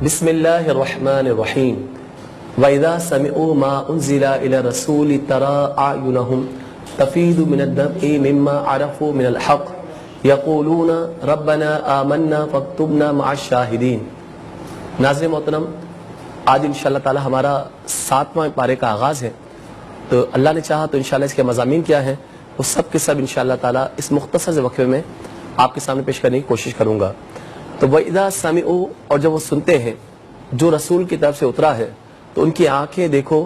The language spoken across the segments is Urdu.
بسم اللہ الرحمن الرحیم وَإِذَا سَمِعُوا مَا أُنزِلَ إِلَى الرَّسُولِ تَرَىٰ أَعْيُنَهُمْ تَفِيضُ مِنَ الدَّمْعِ مِمَّا عَرَفُوا مِنَ الْحَقِّ يَقُولُونَ رَبَّنَا آمَنَّا فَاكْتُبْنَا مَعَ الشَّاهِدِينَ۔ ناظرین محترم، آج انشاءاللہ تعالی ہمارا 7واں پارے کا آغاز ہے، تو اللہ نے چاہا تو انشاءاللہ اس کے مضامین کیا ہیں وہ سب کے سب انشاءاللہ تعالی اس مختصر سے وقفے میں آپ کے سامنے پیش کرنے کی کوشش کروں گا۔ تو وَإِذَا سَمِعُوا، اور جب وہ سنتے ہیں جو رسول کی طرف سے اترا ہے تو ان کی آنکھیں دیکھو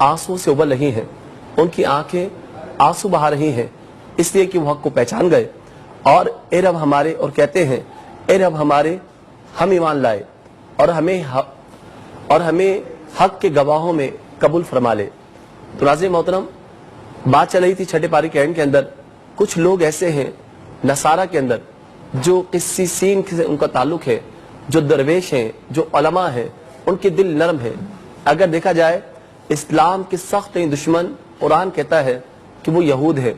آنسو سے ابل رہی ہیں، ان کی آنکھیں آنسو بہا رہی ہیں، اس لیے کہ وہ حق کو پہچان گئے اور اے رب ہمارے، اور کہتے ہیں اے رب ہمارے، ہم ایمان لائے اور ہمیں حق کے گواہوں میں قبول فرما لے۔ تو ناظرین محترم، بات چل رہی تھی چھٹے پارے کے اینڈ کے اندر، کچھ لوگ ایسے ہیں نصارہ کے اندر جو قسیسین سے ان کا تعلق ہے، جو درویش ہیں، جو علماء ہیں، ان کے دل نرم ہیں۔ اگر دیکھا جائے اسلام کے سخت دشمن قرآن کہتا ہے کہ وہ یہود ہے،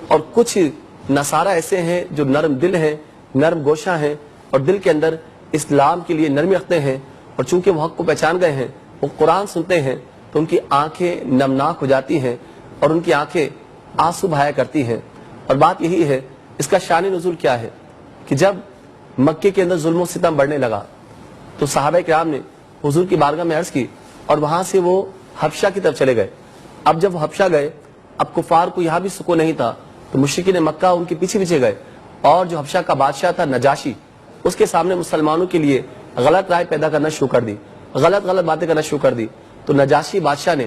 اور کچھ نصارہ ایسے ہیں جو نرم دل ہیں، نرم گوشہ ہیں، اور دل کے اندر اسلام کے لیے نرمی رکھتے ہیں، اور چونکہ وہ حق کو پہچان گئے ہیں، وہ قرآن سنتے ہیں تو ان کی آنکھیں نمناک ہو جاتی ہیں اور ان کی آنکھیں آنسو بہایا کرتی ہیں۔ اور بات یہی ہے، اس کا شان نزول کیا ہے کہ جب مکے کے اندر ظلم و ستم بڑھنے لگا تو صحابہ کرام نے حضور کی بارگاہ میں عرض کی، اور وہاں سے وہ حبشہ کی طرف چلے گئے۔ اب جب وہ حبشہ گئے، اب کفار کو یہاں بھی سکون نہیں تھا تو مشرکین مکہ ان کے پیچھے پیچھے گئے، اور جو حبشہ کا بادشاہ تھا نجاشی، اس کے سامنے مسلمانوں کے لیے غلط رائے پیدا کرنا شروع کر دی، غلط باتیں کرنا شروع کر دی۔ تو نجاشی بادشاہ نے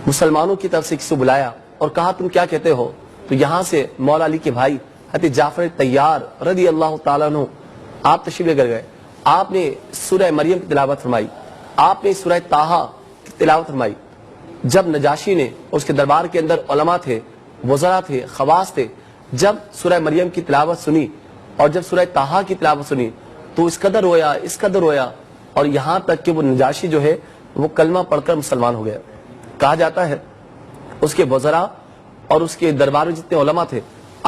مسلمانوں کی طرف سے کسی کو بلایا اور کہا تم کیا کہتے ہو؟ تو یہاں سے مولا علی کے بھائی حضرت جعفر طیار رضی اللہ تعالیٰ عنہ آپ تشریف لے کر گئے۔ آپ نے سورہ مریم کی تلاوت فرمائی، آپ نے سورہ طٰہٰ کی تلاوت فرمائی۔ جب نجاشی نے، اس کے دربار کے اندر علماء تھے، وزراء تھے، خواص تھے، جب سورہ مریم کی تلاوت سنی اور جب سورہ طٰہٰ کی تلاوت سنی تو اس قدر رویا اور یہاں تک کہ وہ نجاشی جو ہے وہ کلمہ پڑھ کر مسلمان ہو گیا۔ کہا جاتا ہے اس کے وزراء اور اس کے دربار میں جتنے علماء تھے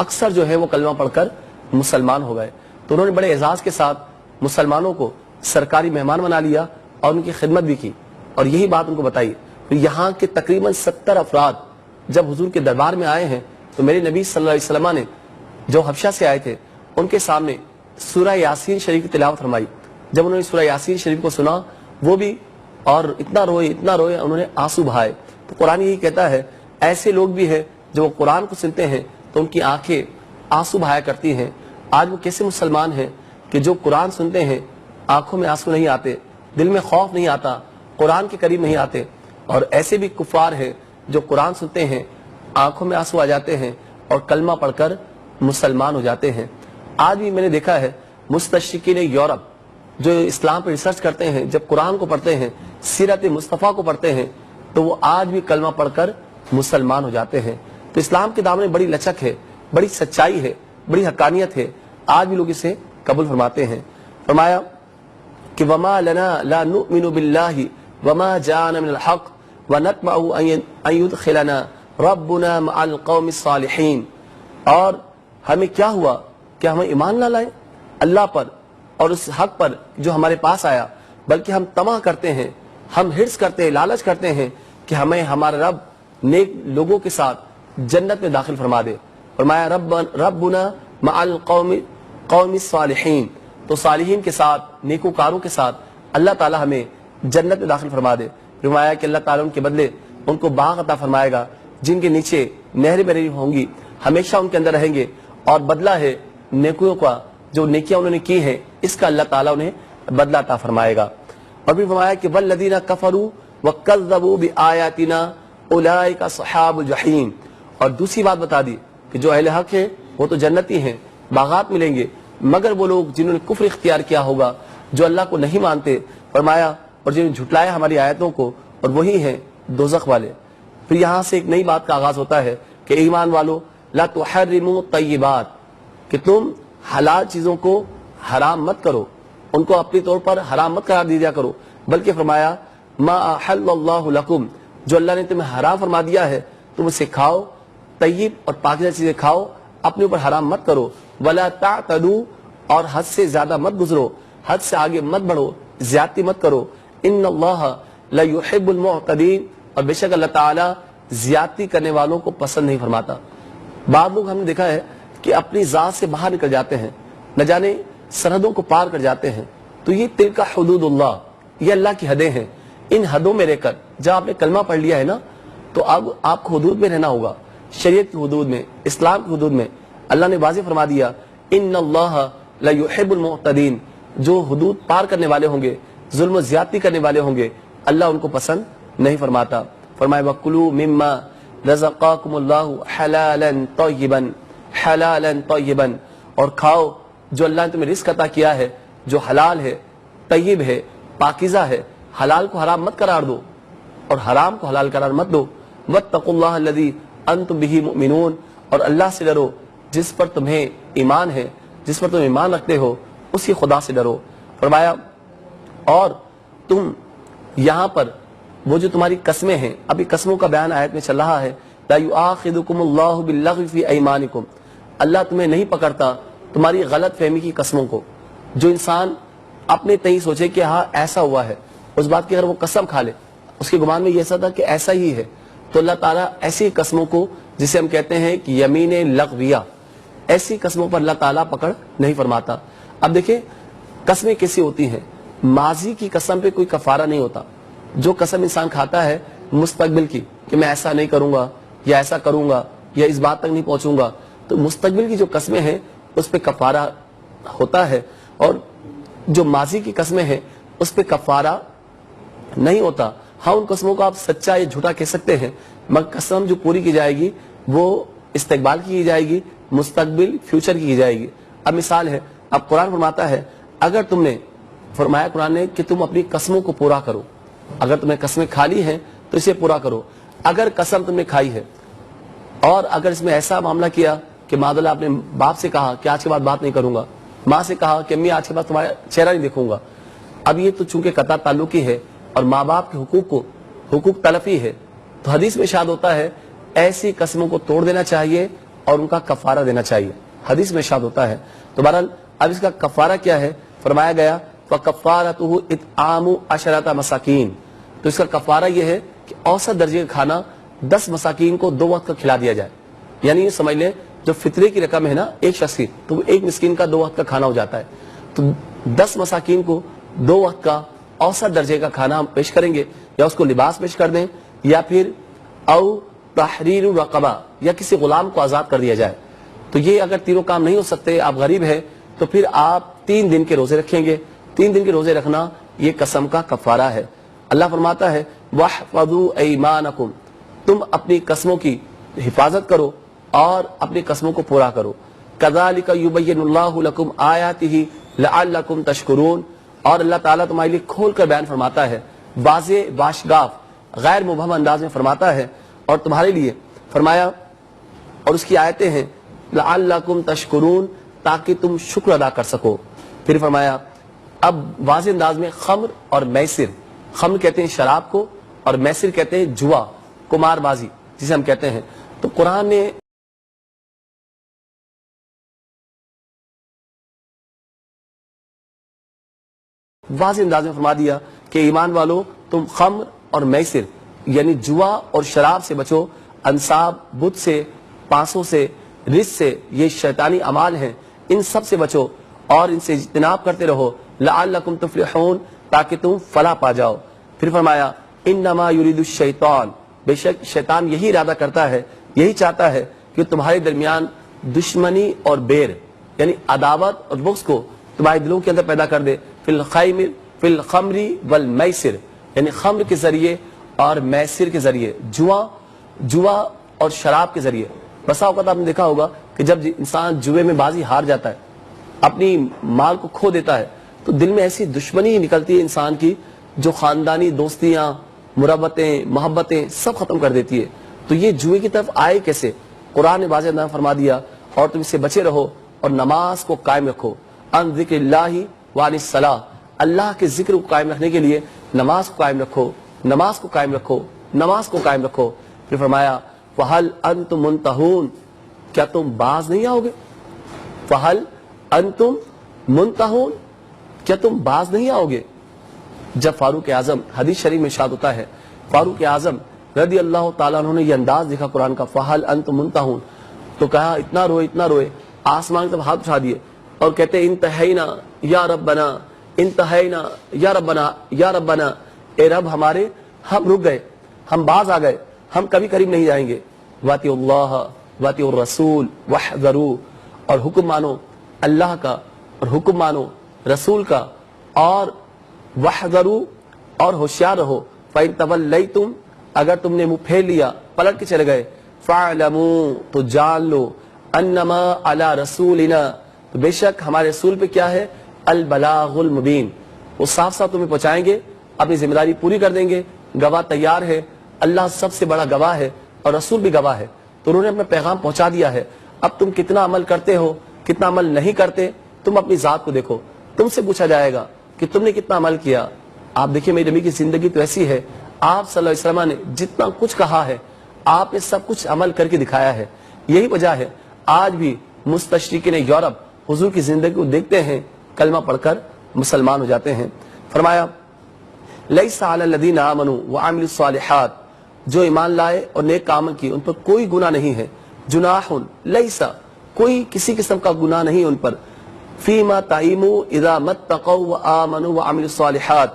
اکثر جو ہے وہ کلمہ پڑھ کر مسلمان ہو گئے۔ تو انہوں نے بڑے اعزاز کے ساتھ مسلمانوں کو سرکاری مہمان بنا لیا اور ان کی خدمت بھی کی، اور یہی بات ان کو بتائی۔ تو یہاں کے تقریباً 70 افراد جب حضور کے دربار میں آئے ہیں تو میرے نبی صلی اللہ علیہ وسلم نے جو حبشہ سے آئے تھے ان کے سامنے سورہ یاسین شریف کی تلاوت فرمائی۔ جب انہوں نے سورہ یاسین شریف کو سنا وہ بھی، اور اتنا روئے انہوں نے آنسو بہائے۔ تو قرآن یہی کہتا ہے ایسے لوگ بھی ہیں جو قرآن کو سنتے ہیں تو ان کی آنکھیں آنسو بہایا کرتی ہیں۔ آج وہ کیسے مسلمان ہیں کہ جو قرآن سنتے ہیں آنکھوں میں آنسو نہیں آتے، دل میں خوف نہیں آتا، قرآن کے قریب نہیں آتے، اور ایسے بھی کفار ہیں جو قرآن سنتے ہیں آنکھوں میں آنسو آ جاتے ہیں اور کلمہ پڑھ کر مسلمان ہو جاتے ہیں۔ آج بھی میں نے دیکھا ہے مستشرقین یورپ جو اسلام پر ریسرچ کرتے ہیں، جب قرآن کو پڑھتے ہیں، سیرت مصطفیٰ کو پڑھتے ہیں، تو وہ آج بھی کلمہ پڑھ کر مسلمان ہو جاتے ہیں۔ تو اسلام کے دامن میں بڑی لچک ہے، بڑی سچائی ہے، بڑی حقانیت ہے، آج بھی لوگ اسے قبول فرماتے ہیں۔ فرمایا کہ وما لنا لا نؤمن باللہ وما جاءنا من الحق ونطمع ان يدخلنا ربنا مع القوم الصالحین، اور ہمیں کیا ہوا کہ ہمیں ایمان نہ لائیں اللہ پر اور اس حق پر جو ہمارے پاس آیا، بلکہ ہم طمع کرتے ہیں، ہم حرص کرتے ہیں، لالچ کرتے ہیں کہ ہمیں ہمارا رب نیک لوگوں کے ساتھ جنت میں داخل فرما دے۔ فرمایا ربنا مع القوم الصالحین، تو صالحین کے ساتھ، نیکوکاروں کے ساتھ اللہ تعالی ہمیں جنت میں داخل فرما دے۔ فرمایا کہ اللہ تعالیٰ ان کے بدلے ان کو باغ عطا فرمائے گا جن کے نیچے نہریں بہہ ہوں گی، ہمیشہ ان کے اندر رہیں گے، اور بدلہ ہے نیکیوں کا، جو نیکیاں انہوں نے کی ہیں اس کا اللہ تعالیٰ انہیں بدلہ عطا فرمائے گا۔ اور بھی فرمایا کہ والذین کفروا وکذبوا بآیاتنا اولئک اصحاب الجحیم، اور دوسری بات بتا دی کہ جو اہل حق ہیں وہ تو جنتی ہیں، باغات ملیں گے، مگر وہ لوگ جنہوں نے کفر اختیار کیا ہوگا، جو اللہ کو نہیں مانتے، فرمایا، اور جنہوں نے جھٹلایا ہماری آیتوں کو، اور وہی ہیں دوزخ والے۔ پھر یہاں سے ایک نئی بات کا آغاز ہوتا ہے کہ ایمان والو لا تحرموا طیبات، کہ تم حلال چیزوں کو حرام مت کرو، ان کو اپنی طور پر حرام مت قرار دیا کرو، بلکہ فرمایا ما احل اللہ لکم، جو اللہ نے تمہیں حرام فرما دیا ہے تم اسے کھاؤ، طیب اور پاکیزہ چیزیں کھاؤ، اپنے اوپر حرام مت کرو، ولا تعتدوا، اور حد سے زیادہ مت گزرو، حد سے آگے مت بڑھو، زیادتی مت کرو، ان اللہ لا یحب المعتدین، اور بے شک اللہ تعالیٰ زیادتی کرنے والوں کو پسند نہیں فرماتا۔ بعض لوگ ہم نے دیکھا ہے کہ اپنی ذات سے باہر نکل جاتے ہیں، نہ جانے سرحدوں کو پار کر جاتے ہیں، تو یہ تلک حدود اللہ، یہ اللہ کی حدیں ہیں، ان حدوں میں رہ کر جب آپ نے کلمہ پڑھ لیا ہے نا تو اب آپ کو حدود میں رہنا ہوگا، شریعت کی حدود میں، اسلام کی حدود میں۔ اللہ نے واضح فرما دیا ان اللہ لا یحب المعتدین، جو حدود پار کرنے والے ہوں گے، ظلم و زیادتی کرنے والے ہوں گے، اللہ ان کو پسند نہیں فرماتا۔ فرمایا وَكُلُوا مِمَّا رَزَقَاكُمُ اللَّهُ حَلَالًا طَيِّبًا، حَلَالًا طَيِّبًا، اور کھاؤ جو اللہ نے تمہیں رزق عطا کیا ہے، جو حلال ہے، طیب ہے، پاکیزہ ہے۔ حلال کو حرام مت قرار دو اور حرام کو حلال قرار مت دو۔ وَاتَّقُوا اللَّهَ الَّذِي أَنْتُمْ بِهِ مُؤْمِنُونَ، اور اللہ سے ڈرو جس پر تمہیں ایمان ہے، جس پر تم ایمان رکھتے ہو، اسی خدا سے ڈرو۔ فرمایا اور تم یہاں پر وہ جو تمہاری قسمیں ہیں، ابھی قسموں کا بیان آیت میں چل رہا ہے، لا یؤاخذکم اللہ باللغو فی ایمانکم، اللہ تمہیں نہیں پکڑتا تمہاری غلط فہمی کی قسموں کو۔ جو انسان اپنے تئیں سوچے کہ ہاں ایسا ہوا ہے، اس بات کی اگر وہ قسم کھا لے، اس کے گمان میں یہ ایسا تھا کہ ایسا ہی ہے، تو اللہ تعالیٰ ایسی قسموں کو، جسے ہم کہتے ہیں کہ یمین لغویہ، ایسی قسموں پر اللہ تعالیٰ پکڑ نہیں فرماتا۔ اب دیکھیں قسمیں کیسی ہوتی ہیں، ماضی کی قسم پہ کوئی کفارہ نہیں ہوتا۔ جو قسم انسان کھاتا ہے مستقبل کی کہ میں ایسا نہیں کروں گا یا ایسا کروں گا یا اس بات تک نہیں پہنچوں گا، تو مستقبل کی جو قسمیں ہیں اس پہ کفارہ ہوتا ہے، اور جو ماضی کی قسمیں ہیں اس پہ کفارہ نہیں ہوتا۔ ہاں ان قسموں کو آپ سچا یا جھوٹا کہہ سکتے ہیں، مگر قسم جو پوری کی جائے گی وہ استقبال کی جائے گی، مستقبل فیوچر کی جائے گی۔ اب مثال ہے، اب قرآن فرماتا ہے اگر تم نے فرمایا قرآن نے کہ تم اپنی قسموں کو پورا کرو، اگر تم نے قسمیں کھا لی ہیں تو اسے پورا کرو۔ اگر قسم تم نے کھائی ہے اور اگر اس میں ایسا معاملہ کیا کہ معذاللہ آپ نے باپ سے کہا کہ آج کے بعد بات نہیں کروں گا، ماں سے کہا کہ امی آج کے بعد تمہارا چہرہ نہیں دیکھوں گا، اب یہ تو چونکہ قطع تعلقی ہے اور ماں باپ کے حقوق تلفی ہے، تو حدیث میں ارشاد ہوتا ہے ایسی قسموں کو توڑ دینا چاہیے اور ان کا کفارہ دینا چاہیے، حدیث میں ارشاد ہوتا ہے۔ تو بہرحال اب اس کا کفارہ کیا ہے؟ فرمایا گیا فَكَفَّارَتُهُ إِطْعَامُ عَشَرَةَ مساکین، تو اس کا کفارہ یہ ہے کہ اوسط درجے کا کھانا 10 مساکین کو 2 وقت کا کھلا دیا جائے۔ یعنی یہ سمجھ لیں جو فطرے کی رقم ہے نا ایک شخص کی، تو ایک مسکین کا 2 وقت کا کھانا ہو جاتا ہے، تو 10 مساکین کو 2 وقت کا اوسط درجے کا کھانا ہم پیش کریں گے، یا اس کو لباس پیش کر دیں، یا پھر او تحریر رقبہ، یا کسی غلام کو آزاد کر دیا جائے۔ تو یہ اگر تینوں کام نہیں ہو سکتے، آپ غریب ہیں، تو پھر آپ 3 دن کے روزے رکھیں گے۔ 3 دن کے روزے رکھنا یہ قسم کا کفارہ ہے۔ اللہ فرماتا ہے وَاحْفَظُوا أَيْمَانَكُمْ، تم اپنی قسموں کی حفاظت کرو اور اپنی قسموں کو پورا کرو۔ كَذَلِكَ يُبَيِّنُ اللَّهُ لَكُمْ آيَاتِهِ لَعَلَّكُمْ تَشْكُرُونَ، اور اللہ تعالیٰ تمہارے لیے کھول کر بیان فرماتا ہے، واضح باشگاف غیر مبہم انداز میں فرماتا ہے، اور تمہارے لیے فرمایا، اور اس کی آیتیں ہیں لَعَلَّكُمْ تَشْكُرُونَ، تاکہ تم شکر ادا کر سکو۔ پھر فرمایا اب واضح انداز میں خمر اور میسر، خمر کہتے ہیں شراب کو اور میسر کہتے ہیں جوا، قمار بازی جسے ہم کہتے ہیں۔ تو قرآن نے واضح انداز میں فرما دیا کہ ایمان والو تم خمر اور میسر یعنی جوا اور شراب سے بچو، انصاب، بت سے، پانسوں سے، رز سے، یہ شیطانی اعمال ہیں، ان سب سے بچو اور ان سے اجتناب کرتے رہو، لعلکم تفلحون، تاکہ تم فلاح پا جاؤ۔ پھر فرمایا انما یرید الشیطان، بے شک شیطان یہی ارادہ کرتا ہے، یہی چاہتا ہے کہ تمہارے درمیان دشمنی اور بیر یعنی عداوت اور بغض کو تمہارے دلوں کے اندر پیدا کر دے، فی الخمر والمیسر، یعنی خمر کے ذریعے اور میسر کے ذریعے، جوا اور شراب کے ذریعے۔ بسا اوقات آپ نے دیکھا ہوگا کہ جب انسان جوے میں بازی ہار جاتا ہے، اپنی مال کو کھو دیتا ہے، تو دل میں ایسی دشمنی نکلتی ہے انسان کی جو خاندانی دوستیاں، مربتیں، محبتیں سب ختم کر دیتی ہے۔ تو یہ جوئے کی طرف آئے کیسے؟ قرآن نے واضح نام فرما دیا، اور تم اس سے بچے رہو اور نماز کو قائم رکھو، ان ذکر اللہ وعن الصلاۃ، اللہ کے ذکر کو قائم رکھنے کے لیے نماز کو قائم رکھو، نماز کو قائم رکھو، نماز کو قائم رکھو۔ پھر فرمایا فہل انتم منتہون، کیا تم باز نہیں آؤ گے؟ فہل انتم منتہون، کیا تم باز نہیں آؤ گے؟ جب فاروق اعظم، حدیث شریف میں ارشاد ہوتا ہے، فاروق اعظم رضی اللہ تعالیٰ عنہ نے یہ انداز دیکھا قرآن کا، فہل انتم منتہون، تو کہا اتنا روئے آسمان کی طرف ہاتھ اٹھا دیے اور کہتے انتہینا یا ربنا، انتہینا یا ربنا، یا ربنا، اے رب ہمارے، ہم رک گئے، ہم باز آ گئے، ہم کبھی قریب نہیں جائیں گے۔ واطیع اللہ واطیع الرسول واحذروا، اور حکم مانو اللہ کا اور حکم مانو رسول کا، اور واحذروا، اور ہوشیار رہو، فإن تولیتم، اگر تم نے منہ پھیر لیا، پلٹ کے چلے گئے، فاعلموا، تو جان لو، انما علی رسولنا، تو بے شک ہمارے رسول پہ کیا ہے، البلاغ المبین، وہ صاف صاف تمہیں پہنچائیں گے، اپنی ذمہ داری پوری کر دیں گے، گواہ تیار ہے، اللہ سب سے بڑا گواہ ہے اور رسول بھی گواہ ہے، تو انہوں نے اپنا پیغام پہنچا دیا ہے۔ اب تم کتنا عمل کرتے ہو، کتنا عمل نہیں کرتے، تم اپنی ذات کو دیکھو، تم سے پوچھا جائے گا کہ تم نے کتنا عمل کیا۔ آپ دیکھیں میری نبی کی زندگی تو ایسی ہے، آپ صلی اللہ علیہ وسلم نے جتنا کچھ کہا ہے آپ نے سب کچھ عمل کر کے دکھایا ہے۔ یہی وجہ ہے آج بھی مستشرقین یورپ حضور کی زندگی کو دیکھتے ہیں، کلمہ پڑھ کر مسلمان ہو جاتے ہیں۔ فرمایا لیس علی الذین آمنوا وعملوا الصالحات، جو ایمان لائے اور نیک کام کی ان پر کوئی گناہ نہیں ہے، جناح لیس، کوئی کسی قسم کا گناہ نہیں ان پر، فیما تعیموا اذا متقوا وآمنوا وعملوا الصالحات،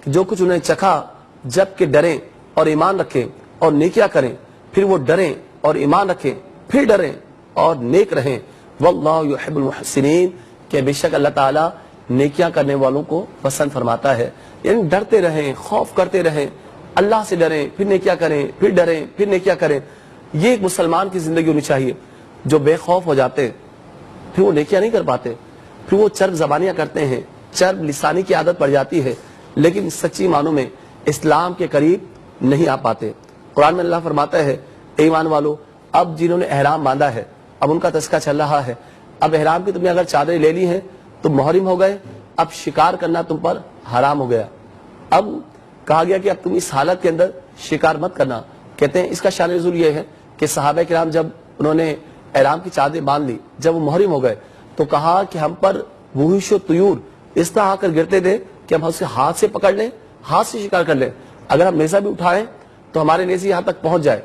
جو کچھ انہیں چکھا جب کہ ڈریں اور ایمان رکھیں اور نیکیاں کریں، پھر وہ ڈریں اور ایمان رکھیں، پھر ڈریں اور نیک رہیں، واللہ یحب المحسنین، کہ بے شک اللہ تعالیٰ نیکیاں کرنے والوں کو پسند فرماتا ہے۔ یعنی ڈرتے رہیں، خوف کرتے رہیں، اللہ سے ڈریں، پھر نیکیاں کریں، پھر ڈریں، پھر نیکیاں کریں۔ یہ ایک مسلمان کی زندگی ہونی چاہیے۔ جو بے خوف ہو جاتے پھر وہ نیکیاں نہیں کر پاتے، پھر وہ چرب زبانیاں کرتے ہیں، چرب لسانی کی عادت پڑ جاتی ہے، لیکن سچی معنوں میں اسلام کے قریب نہیں آ پاتے۔ قرآن میں اللہ فرماتا ہے، اے ایمان والو، اب جنہوں نے احرام باندھا ہے، اب ان کا تذکرہ چل رہا ہے، اب احرام کی تم نے اگر چادریں لے لی ہیں تو محرم ہو گئے، اب شکار کرنا تم پر حرام ہو گیا۔ اب کہا گیا کہ اب تم اس حالت کے اندر شکار مت کرنا۔ کہتے ہیں اس کا شان نزول یہ ہے کہ صحابہ کرام جب انہوں نے احرام کی چادریں باندھ لی، جب وہ محرم ہو گئے تو کہا کہ ہم پر وحوش و طیور اس طرح آ کر گرتے تھے کہ ہم اسے ہاتھ سے پکڑ لیں، ہاتھ سے شکار کر لیں، اگر ہم نیزہ بھی اٹھائیں تو ہمارے نیزے یہاں تک پہنچ جائے۔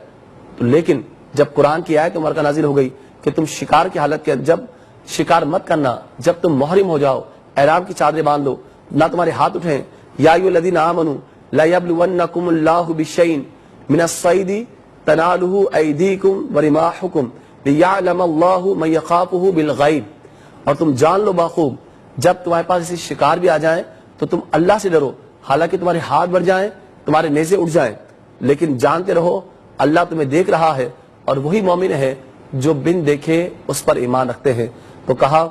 تو لیکن جب قرآن کی آیت مبارکہ نازل ہو گئی کہ تم شکار کی حالت کے جب شکار مت کرنا، جب تم محرم ہو جاؤ، احرام کی چادریں باندھ لو، نہ تمہارے ہاتھ اٹھیں، یا ایھا الذین آمنوا لا یبلونکم اللہ بشیء من الصید تنالہ ایدیکم ورماحکم لیعلم اللہ من یخافہ بالغیب، اور تم جان لو باخوب جب تمہارے پاس ایسے شکار بھی آ جائیں تو تم اللہ سے ڈرو، حالانکہ تمہارے ہاتھ بڑھ جائیں، تمہارے نیزے اٹھ جائیں، لیکن جانتے رہو اللہ تمہیں دیکھ رہا ہے، اور وہی مومن ہے جو بن دیکھے اس پر ایمان رکھتے ہیں۔ تو کہا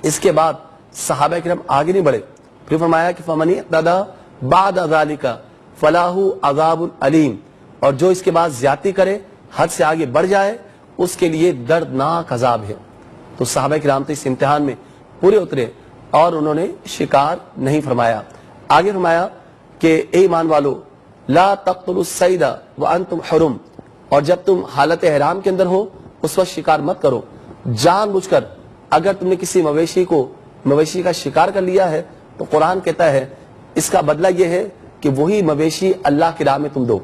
اس کے بعد صحابہ کرام آگے نہیں بڑھے، پھر فرمایا کہ فمن اعتدی بعد ذلک فلہ عذاب علیم، اور جو اس کے بعد زیادتی کرے، حد سے آگے بڑھ جائے، اس کے لیے دردناک عذاب ہے۔ تو صحابہ کرام تو اس امتحان میں پورے اترے اور انہوں نے شکار نہیں فرمایا۔ آگے فرمایا کہ اے ایمان والو لا تقتلوا الصید وانتم حرم، اور جب تم حالت احرام کے اندر ہو اس وقت شکار مت کرو، جان بوجھ کر۔ اگر تم نے کسی مویشی کا شکار کر لیا ہے تو قرآن کہتا ہے اس کا بدلہ یہ ہے کہ وہی مویشی اللہ کی راہ میں تم دو،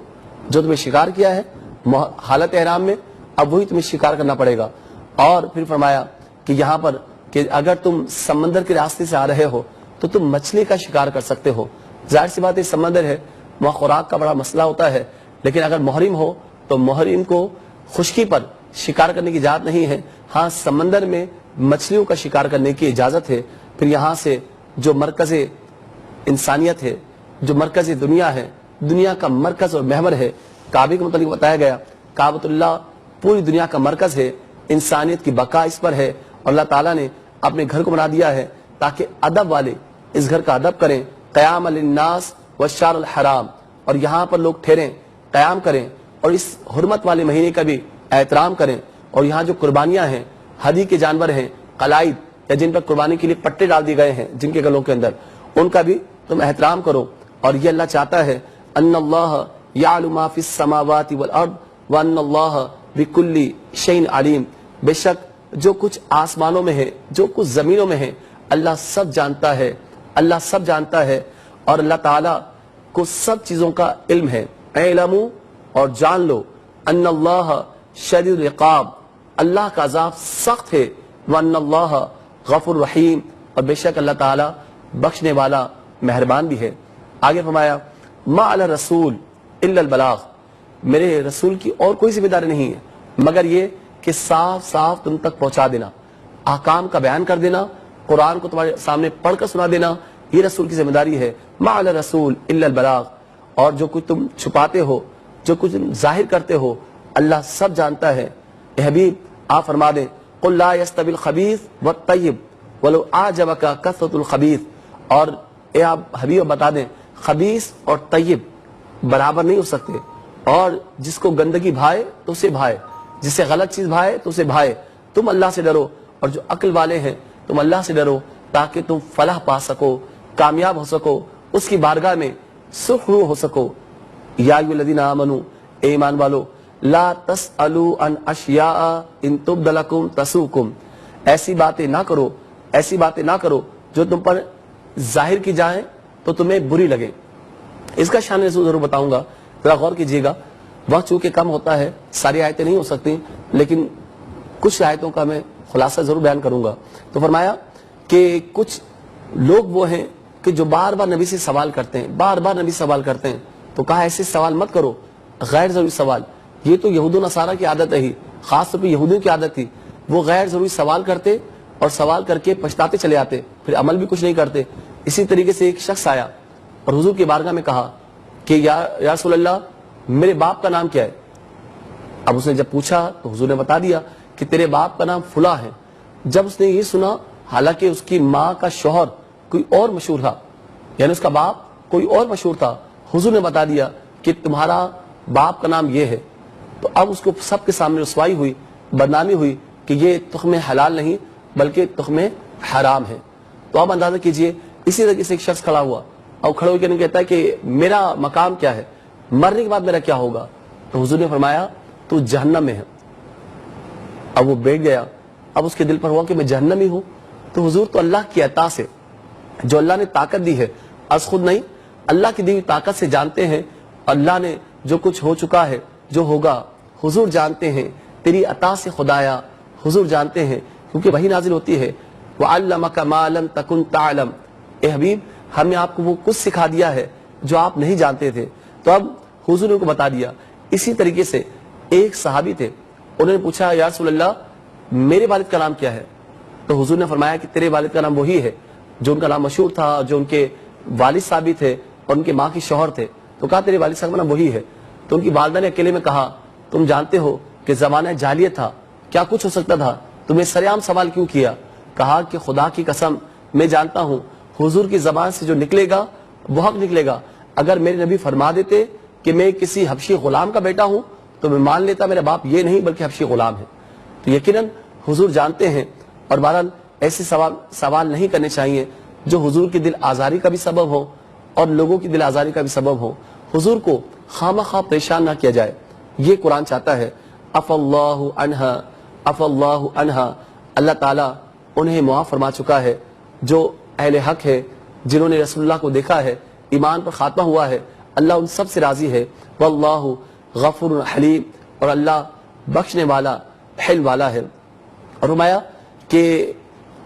جو تمہیں شکار کیا ہے حالت احرام میں، اب وہی تمہیں شکار کرنا پڑے گا۔ اور پھر فرمایا کہ یہاں پر کہ اگر تم سمندر کے راستے سے آ رہے ہو تو تم مچھلی کا شکار کر سکتے ہو، ظاہر سی بات ہے سمندر ہے، وہاں خوراک کا بڑا مسئلہ ہوتا ہے، لیکن اگر محرم ہو تو محرم کو خشکی پر شکار کرنے کی اجازت نہیں ہے، ہاں سمندر میں مچھلیوں کا شکار کرنے کی اجازت ہے۔ پھر یہاں سے جو مرکز انسانیت ہے، جو مرکز دنیا ہے، دنیا کا مرکز اور محور ہے، کعبے کے متعلق بتایا گیا، کعبۃ اللہ پوری دنیا کا مرکز ہے، انسانیت کی بقا اس پر ہے، اور اللہ تعالیٰ نے اپنے گھر کو بنا دیا ہے تاکہ ادب والے اس گھر کا ادب کریں، قیام للناس والشہر الحرام، اور یہاں پر لوگ ٹھہریں، قیام کریں، اور اس حرمت والے مہینے کا بھی احترام کریں، اور یہاں جو قربانیاں ہیں، ہدی کے جانور ہیں، قلائد یا جن پر قربانی کے لیے پٹے ڈال دیے گئے ہیں جن کے گلوں کے اندر، ان کا بھی تم احترام کرو۔ اور یہ اللہ چاہتا ہے ان اللہ یعلم ما فی السماوات والارض وان اللہ بکل شیء علیم، بے شک جو کچھ آسمانوں میں ہے، جو کچھ زمینوں میں ہے، اللہ سب جانتا ہے، اللہ سب جانتا ہے، اور اللہ تعالیٰ کو سب چیزوں کا علم ہے. اعلموا اور جان لو ان اللہ شدید العقاب اللہ کا عذاب سخت ہے. وان اللہ غفور رحیم اور بے شک اللہ تعالیٰ بخشنے والا مہربان بھی ہے. آگے فرمایا ما علی الرسول الا البلاغ میرے رسول کی اور کوئی ذمہ داری نہیں ہے مگر یہ کہ صاف صاف تم تک پہنچا دینا, احکام کا بیان کر دینا, قرآن کو تمہارے سامنے پڑھ کر سنا دینا, یہ رسول کی ذمہ داری ہے. ما علی الرسول الا البلاغ اور جو کچھ تم چھپاتے ہو, جو کچھ ظاہر کرتے ہو, اللہ سب جانتا ہے. اے حبیب آپ فرما دیں قل لا یستوی الخبیث والطیب ولو اعجبک کثرۃ الخبیث, اور اے آپ حبیب بتا دیں خبیث اور طیب برابر نہیں ہو سکتے, اور جس کو گندگی بھائے تو اسے بھائے, جس سے غلط چیز بھائے تو اسے بھائے. تم اللہ سے ڈرو اور جو عقل والے ہیں تم اللہ سے ڈرو تاکہ تم فلاح پا سکو, کامیاب ہو سکو, اس کی بارگاہ میں سرخرو ہو سکو. یا ایھا الذین آمنوا اے ایمان والو لا تسألوا عن اشیاء ان تبد لکم تسؤکم ایسی باتیں نہ کرو جو تم پر ظاہر کی جائیں تو تمہیں بری لگے. اس کا شان نزول ضرور بتاؤں گا, ذرا غور کیجیے گا. وقت چونکہ کم ہوتا ہے ساری آیتیں نہیں ہو سکتی, لیکن کچھ آیتوں کا میں خلاصہ ضرور بیان کروں گا. تو فرمایا کہ کچھ لوگ وہ ہیں کہ جو بار بار نبی سے سوال کرتے ہیں, تو کہا ایسے سوال مت کرو, غیر ضروری سوال. یہ تو یہود و نصارہ کی عادت ہے, خاص طور پہ یہودیوں کی عادت تھی. وہ غیر ضروری سوال کرتے اور سوال کر کے پچھتاتے چلے آتے, پھر عمل بھی کچھ نہیں کرتے. اسی طریقے سے ایک شخص آیا اور حضور کی بارگاہ میں کہا کہ یا رسول اللہ میرے باپ کا نام کیا ہے. اب اس نے جب پوچھا تو حضور نے بتا دیا کہ تیرے باپ کا نام فلاں ہے. جب اس نے یہ سنا, حالانکہ اس کی ماں کا شوہر کوئی اور مشہور تھا, یعنی اس کا باپ کوئی اور مشہور تھا, حضور نے بتا دیا کہ تمہارا باپ کا نام یہ ہے. تو اب اس کو سب کے سامنے رسوائی ہوئی, بدنامی ہوئی کہ یہ تخم حلال نہیں بلکہ تخم حرام ہے. تو اب اندازہ کیجئے اسی طرح سے ایک شخص کھڑا ہوا اور کھڑے ہو کے کہتا ہے کہ میرا مقام کیا ہے, مرنے کے بعد میرا کیا ہوگا. تو حضور نے فرمایا تو جہنم میں ہے. اب وہ بیٹھ گیا, اب اس کے دل پر ہوا کہ میں جہنمی ہوں. تو حضور تو اللہ کی عطا سے, جو اللہ نے طاقت دی ہے, از خود نہیں, اللہ کی دی ہوئی طاقت سے جانتے ہیں. اللہ نے جو کچھ ہو چکا ہے, جو ہوگا, حضور جانتے ہیں. تیری عطا سے خدایا حضور جانتے ہیں, کیونکہ وہی نازل ہوتی ہے. وَعَلَّمَكَ مَا لَمْ تَكُنْ تَعْلَمْ اے حبیب ہم نے آپ کو وہ کچھ سکھا دیا ہے جو آپ نہیں جانتے تھے. تو اب حضور نے ان کو بتا دیا. اسی طریقے سے ایک صحابی تھے, انہوں نے پوچھا یا رسول اللہ میرے والد کا نام کیا ہے. تو حضور نے فرمایا کہ تیرے والد کا نام وہی ہے جو ان کا نام مشہور تھا, جو ان کے والد صاحب بھی تھے اور ان کے ماں کی شوہر تھے. تو کہا تیرے والد صاحب کا نام وہی ہے. تو ان کی والدہ نے اکیلے میں کہا تم جانتے ہو کہ زمانہ جاہلیت تھا, کیا کچھ ہو سکتا تھا, تمہیں سریعام سوال کیوں کیا. کہا کہ خدا کی قسم میں جانتا ہوں حضور کی زبان سے جو نکلے گا وہ حق نکلے گا. اگر میرے نبی فرما دیتے کہ میں کسی حبشی غلام کا بیٹا ہوں تو میں مان لیتا میرا باپ یہ نہیں بلکہ حبشی غلام ہے. تو یقیناً حضور جانتے ہیں, اور بہرحال ایسے سوال نہیں کرنے چاہیے جو حضور کی دل آزاری کا بھی سبب ہو اور لوگوں کی دل آزاری کا بھی سبب ہو. حضور کو خواہ پریشان نہ کیا جائے, یہ قرآن چاہتا ہے. عفا اللہ عنہا اللہ تعالیٰ انہیں معاف فرما چکا ہے جو اہل حق ہے, جنہوں نے رسول اللہ کو دیکھا ہے, ایمان پر خاتمہ ہوا ہے. اللہ ان سب سے راضی ہے. واللہ غفور حلیم اور اللہ بخشنے والا حلم والا ہے. اور فرمایا کہ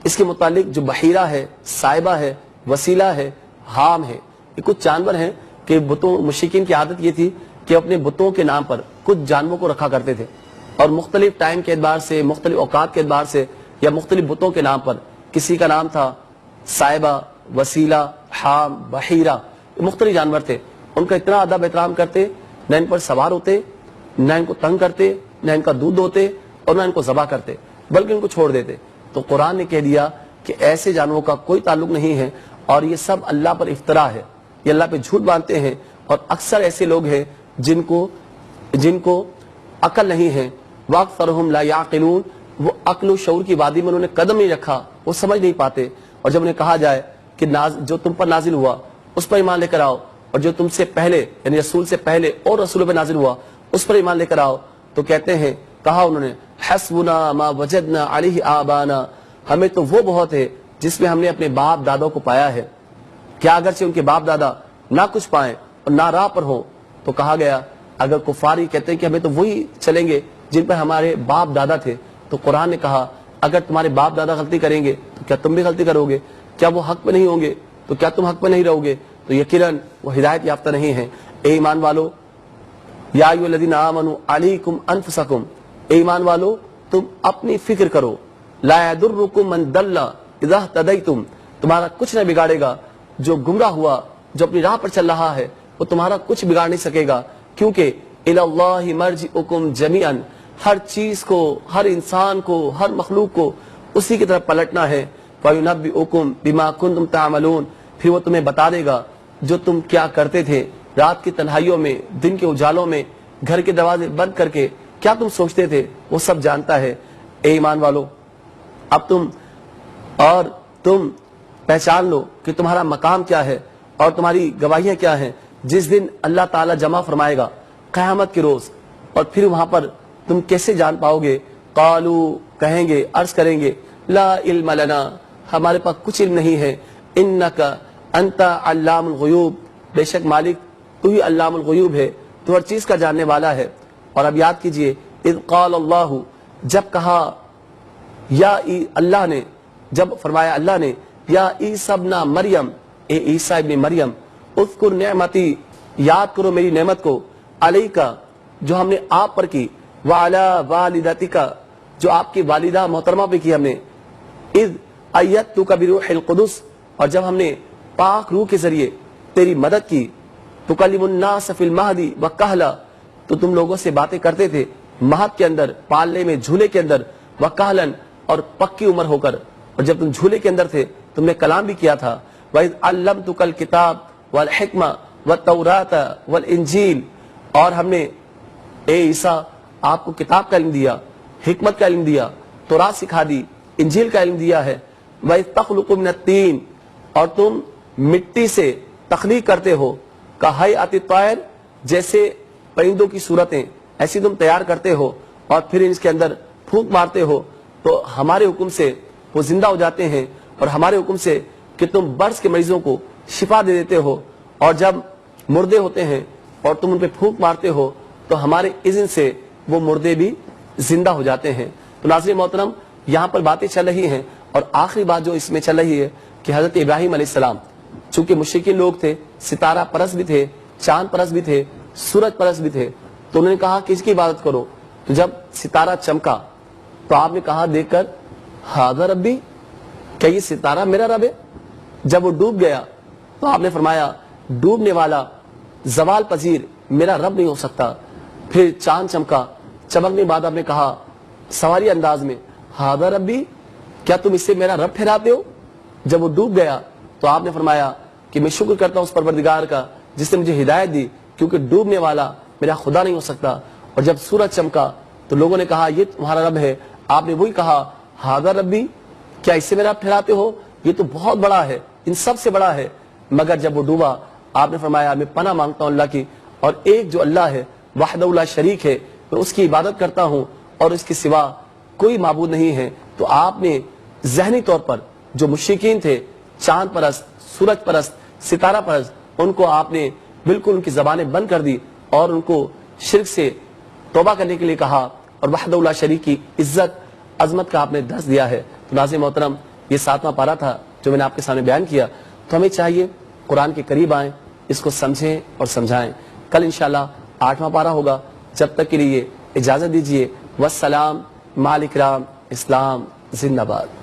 اس کے متعلق جو بحیرہ ہے, صائبہ ہے, وسیلہ ہے, حام ہے, یہ کچھ جانور ہیں کہ بتوں مشرکین کی عادت یہ تھی کہ اپنے بتوں کے نام پر کچھ جانوروں کو رکھا کرتے تھے, اور مختلف ٹائم کے اعتبار سے, مختلف اوقات کے اعتبار سے یا مختلف بتوں کے نام پر, کسی کا نام تھا صائبہ, وسیلہ, حام, بحیرہ, مختلف جانور تھے. ان کا اتنا ادب احترام کرتے, نہ ان پر سوار ہوتے, نہ ان کو تنگ کرتے, نہ ان کا دودھ دوتے اور نہ ان کو ذبح کرتے, بلکہ ان کو چھوڑ دیتے. تو قرآن نے کہہ دیا کہ ایسے جانوروں کا کوئی تعلق نہیں ہے, اور یہ سب اللہ پر افطرا ہے, یہ اللہ پہ جھوٹ باندھتے ہیں. اور اکثر ایسے لوگ ہیں جن کو عقل نہیں ہے. وَأَكْثَرُهُمْ لَا يَعْقِلُونَ وہ عقل و شعور کی وادی میں انہوں نے قدم نہیں رکھا, وہ سمجھ نہیں پاتے. اور جب انہیں کہا جائے کہ جو تم پر نازل ہوا اس پر ایمان لے کر آؤ, اور جو تم سے پہلے یعنی رسول سے پہلے اور رسولوں پہ نازل ہوا اس پر ایمان لے کر آؤ, تو کہتے ہیں, کہا انہوں نے حسبنا ما وجدنا علیہ آبانا ہمیں تو وہ بہت ہے جس میں ہم نے اپنے باپ دادوں کو پایا ہے. کیا اگرچہ ان کے باپ دادا نہ کچھ پائیں اور نہ راہ پر ہوں؟ تو کہا گیا اگر کفاری کہتے ہیں کہ ہمیں تو وہی چلیں گے جن پر ہمارے باپ دادا تھے، تو قرآن نے کہا اگر تمہارے باپ دادا غلطی کریں گے تو کیا تم بھی غلطی کرو گے؟ کیا وہ حق پہ نہیں ہوں گے تو کیا تم حق پہ نہیں رہو گے؟ تو یقیناً وہ ہدایت یافتہ نہیں ہیں۔ اے ایمان والو، یا ایھا الذین آمنوا علیکم انفسکم، اے ایمان والو تم اپنی فکر کرو، لا یضرکم من ضل اذا اہتدیتم، تمہارا کچھ نہ بگاڑے گا جو گمراہ ہوا، جو اپنی راہ پر چل رہا ہے وہ تمہارا کچھ بگاڑ نہیں سکے گا، کیونکہ الی اللہ مرجعکم جمیعا، ہر چیز کو، ہر انسان کو، ہر مخلوق کو اسی کی طرف پلٹنا ہے۔ فینبئکم بما کنتم تعملون، پھر وہ تمہیں بتا دے گا جو تم کیا کرتے تھے، رات کی تنہائیوں میں، دن کے اجالوں میں، گھر کے دروازے بند کر کے کیا تم سوچتے تھے، وہ سب جانتا ہے۔ اے ایمان والو، اب تم پہچان لو کہ تمہارا مقام کیا ہے اور تمہاری گواہیاں کیا ہیں، جس دن اللہ تعالیٰ جمع فرمائے گا قیامت کے روز، اور پھر وہاں پر تم کیسے جان پاؤ گے؟ قالو، کہیں گے، عرض کریں گے، لا علم لنا، ہمارے پاس کچھ علم نہیں ہے، انک انت علام الغیوب، بے شک مالک تو ہی علام الغیوب ہے، تو ہر چیز کا جاننے والا ہے۔ اور اب یاد کیجئے، اذ قال اللہ، جب کہا یا اللہ نے، جب فرمایا اللہ نے، یا عیسی ابن مریم، اے عیسیٰ ابن مریم، اذکر نعمتی، یاد کرو میری نعمت کو، علیکا، جو ہم نے آپ پر کی، وعلی والدتک، جو آپ کی والدہ محترمہ پہ کی ہم نے، اذ ایدتک بروح القدس، اور جب ہم نے پاک روح کے ذریعے تیری مدد کی، تکلم الناس فی المہد وکہلا، تو تم لوگوں سے باتیں کرتے تھے مہد کے اندر، پالنے میں، جھولے کے اندر، وکہلن، اور پکی عمر ہو کر، اور جب تم جھولے کے اندر تھے تم نے کلام بھی کیا تھا، وَإِذْ عَلَّمْتُكَ الْكِتَابَ وَالْحِکْمَةَ وَالتَّوْرَاةَ وَالْإِنْجِیلَ، اور ہم نے اے عیسیٰ آپ کو کتاب کا علم دیا، حکمت کا علم دیا، تورات سکھا دی، انجیل کا علم دیا ہے، وَإِذْ تَخْلُقُ مِنَ الطِّینِ، اور تم مٹی سے تخلیق کرتے ہو، کَہَیْئَةِ الطَّیْرِ، جیسے پرندوں کی صورتیں ایسی تم تیار کرتے ہو، اور پھر اس کے اندر پھونک مارتے ہو تو ہمارے حکم سے وہ زندہ ہو جاتے ہیں، اور ہمارے حکم سے کہ تم برس کے مریضوں کو شفا دے دیتے ہو، اور جب مردے ہوتے ہیں اور تم ان پہ پھونک مارتے ہو تو ہمارے اذن سے وہ مردے بھی زندہ ہو جاتے ہیں۔ تو ناظرین محترم، یہاں پر باتیں چل رہی ہیں، اور آخری بات جو اس میں چل رہی ہے کہ حضرت ابراہیم علیہ السلام چونکہ مشرکین لوگ تھے، ستارہ پرست بھی تھے، چاند پرست بھی تھے، سورج پرست بھی تھے، تو انہوں نے کہا کہ اس کی عبادت کرو، تو جب ستارہ چمکا تو آپ نے کہا دیکھ کر، ھذا ربی، کیا یہ ستارہ میرا رب ہے؟ جب وہ ڈوب گیا تو آپ نے فرمایا ڈوبنے والا، زوال پذیر میرا رب نہیں ہو سکتا۔ پھر چاند چمکا، چمکنے بعد آپ نے کہا سواری انداز میں، ھذا ربی، کیا تم اس سے میرا رب ٹھہراتے ہو؟ جب وہ ڈوب گیا تو آپ نے فرمایا کہ میں شکر کرتا ہوں اس پروردگار کا جس نے مجھے ہدایت دی، کیونکہ ڈوبنے والا میرا خدا نہیں ہو سکتا۔ اور جب سورج چمکا تو لوگوں نے کہا یہ تمہارا رب ہے، آپ نے وہی کہا ھذا ربی، کیا اس سے میرا رب ٹھہراتے ہو؟ یہ تو بہت بڑا ہے، ان سب سے بڑا ہے۔ مگر جب وہ ڈوبا آپ نے فرمایا میں پناہ مانگتا ہوں اللہ کی، اور ایک جو اللہ ہے وحدہ لا شریک ہے، میں اس کی عبادت کرتا ہوں اور اس کے سوا کوئی معبود نہیں ہے۔ تو آپ نے ذہنی طور پر جو مشرکین تھے، چاند پرست، سورج پرست، ستارہ پرست، ان کو آپ نے بالکل ان کی زبانیں بند کر دی اور ان کو شرک سے توبہ کرنے کے لیے کہا، اور وحدہ لا شریک کی عزت عظمت کا آپ نے درس دیا ہے۔ تو ناظرین محترم، یہ 7واں پارہ تھا جو میں نے آپ کے سامنے بیان کیا۔ تو ہمیں چاہیے قرآن کے قریب آئیں، اس کو سمجھیں اور سمجھائیں۔ کل انشاءاللہ 8واں پارہ ہوگا، جب تک کے لیے اجازت دیجیے۔ والسلام، مع الاکرام، اسلام زندہ باد۔